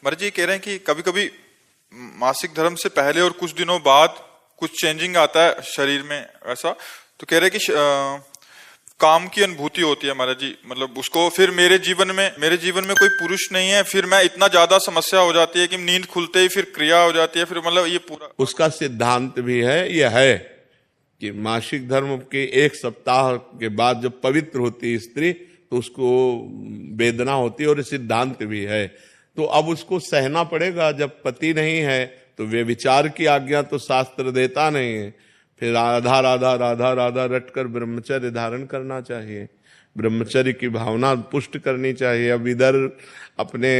महाराज जी कह रहे हैं कि कभी कभी मासिक धर्म से पहले और कुछ दिनों बाद कुछ चेंजिंग आता है शरीर में, ऐसा तो कह रहे हैं कि काम की अनुभूति होती है महाराज जी, मतलब उसको फिर मेरे जीवन में कोई पुरुष नहीं है, फिर मैं इतना ज्यादा समस्या हो जाती है कि नींद खुलते ही फिर क्रिया हो जाती है, फिर मतलब ये पूरा उसका सिद्धांत भी है, यह है कि मासिक धर्म के एक सप्ताह के बाद जब पवित्र होती है स्त्री तो उसको वेदना होती है, और सिद्धांत भी है। तो अब उसको सहना पड़ेगा। जब पति नहीं है तो व्यभिचार की आज्ञा तो शास्त्र देता नहीं है, फिर राधा राधा राधा राधा रटकर ब्रह्मचर्य धारण करना चाहिए, ब्रह्मचर्य की भावना पुष्ट करनी चाहिए। अब इधर अपने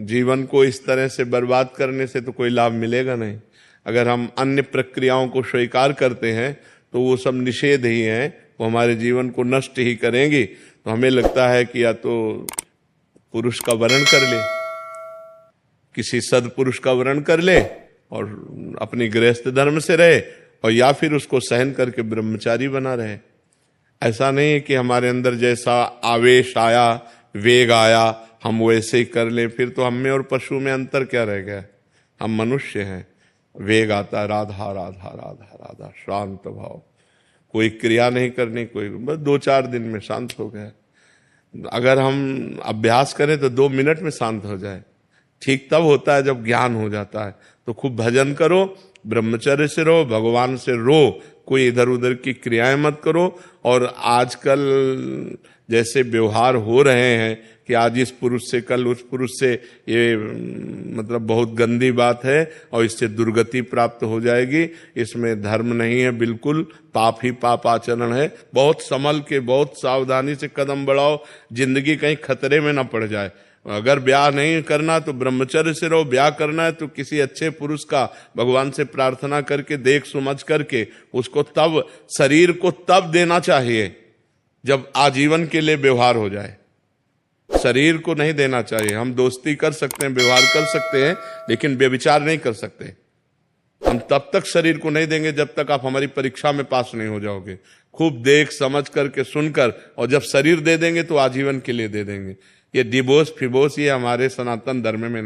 जीवन को इस तरह से बर्बाद करने से तो कोई लाभ मिलेगा नहीं। अगर हम अन्य प्रक्रियाओं को स्वीकार करते हैं तो वो सब निषेध ही हैं, वो हमारे जीवन को नष्ट ही करेंगी। तो हमें लगता है कि या तो पुरुष का वर्ण कर ले, किसी सदपुरुष का वर्ण कर ले और अपनी गृहस्थ धर्म से रहे, और या फिर उसको सहन करके ब्रह्मचारी बना रहे। ऐसा नहीं है कि हमारे अंदर जैसा आवेश आया, वेग आया, हम वैसे ही कर ले। फिर तो हम में और पशु में अंतर क्या रह गया? हम मनुष्य हैं, वेग आता है, राधा राधा राधा राधा, शांत भाव, कोई क्रिया नहीं करनी, कोई बस 2-4 दिन में शांत हो गया। अगर हम अभ्यास करें तो 2 मिनट में शांत हो जाए। ठीक तब होता है जब ज्ञान हो जाता है। तो खूब भजन करो, ब्रह्मचर्य से रहो, भगवान से रो, कोई इधर उधर की क्रियाएं मत करो। और आजकल जैसे व्यवहार हो रहे हैं कि आज इस पुरुष से कल उस पुरुष से, ये मतलब बहुत गंदी बात है और इससे दुर्गति प्राप्त हो जाएगी। इसमें धर्म नहीं है, बिल्कुल पाप ही पाप आचरण है। बहुत संभल के, बहुत सावधानी से कदम बढ़ाओ, जिंदगी कहीं खतरे में ना पड़ जाए। अगर ब्याह नहीं करना तो ब्रह्मचर्य से रहो, ब्याह करना है तो किसी अच्छे पुरुष का भगवान से प्रार्थना करके, देख समझ करके उसको तब, शरीर को तब देना चाहिए जब आजीवन के लिए व्यवहार हो जाए। शरीर को नहीं देना चाहिए। हम दोस्ती कर सकते हैं, व्यवहार कर सकते हैं, लेकिन व्यभिचार नहीं कर सकते। हम तब तक शरीर को नहीं देंगे जब तक आप हमारी परीक्षा में पास नहीं हो जाओगे। खूब देख समझ करके, सुनकर, और जब शरीर दे देंगे तो आजीवन के लिए दे देंगे। ये डिवोर्स फिवोर्स ये हमारे सनातन धर्म में नहीं।